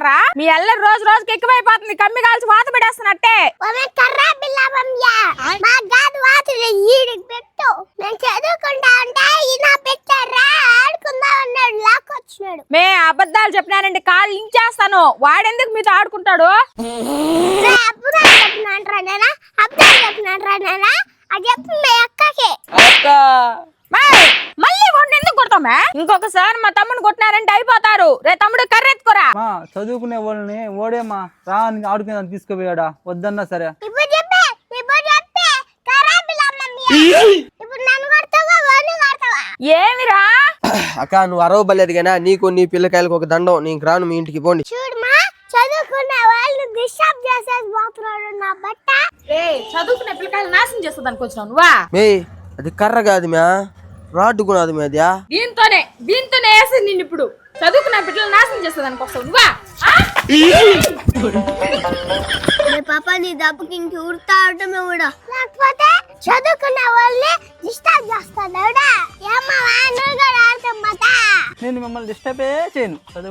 చేస్తున్నారా? మీ అల్లరి రోజు రోజుకి ఎక్కువైపోతుంది. కమ్మి కాల్చి వాత పెడేస్తున్నట్టే. మే అబద్ధాలు చెప్పినానండి, కాళ్ళు ఇంచేస్తాను. వాడెందుకు మీతో ఆడుకుంటాడు? మళ్ళీ వాడిని ఎందుకు కొడతామే? ఇంకొకసారి మా తమ్ముడు కొట్టినారంటే అయిపోతారు. రే తమ్ముడు కర్రెత్తుకోరా. చదువుకునే వాళ్ళని ఓడేమా రా ఆడుకునే తీసుకుపోయాడా? వద్దన్నా సరే. ఏమిరా అక్క నువ్వు అరవబలేదు కానీ నీకు నీ పిల్లకాయలకు ఒక దండం. నీకు రాను, మీ ఇంటికి పోండి. చదువుకునే వాళ్ళు డిస్టర్బ్ చేసేసి పోతున్నాడు నా బట్ట. చదువుకునే పిల్లకాయలు నాశనం చేస్తుంది అనుకొచ్చినావు నువ్వా? మే అది కర్ర కాదు మ్యా, రాడ్డు కూడా అది మ్యాదా. దీంతోనే వేసి నిన్ను ఇప్పుడు చదువుకునే బిడ్డలు నాశనం చేస్తుంది అనుకొస్తావు నువ్వా? పాప నీ దెబ్బకి ఇంక ఉడతా ఆడటమే కూడా, లేకపోతే చదువుకునే వాళ్ళని డిస్టర్బ్ చేస్తాడు. ఏమా నువ్వు కూడా ఆడతాం మాట. నేను మిమ్మల్ని డిస్టర్బే చేయను.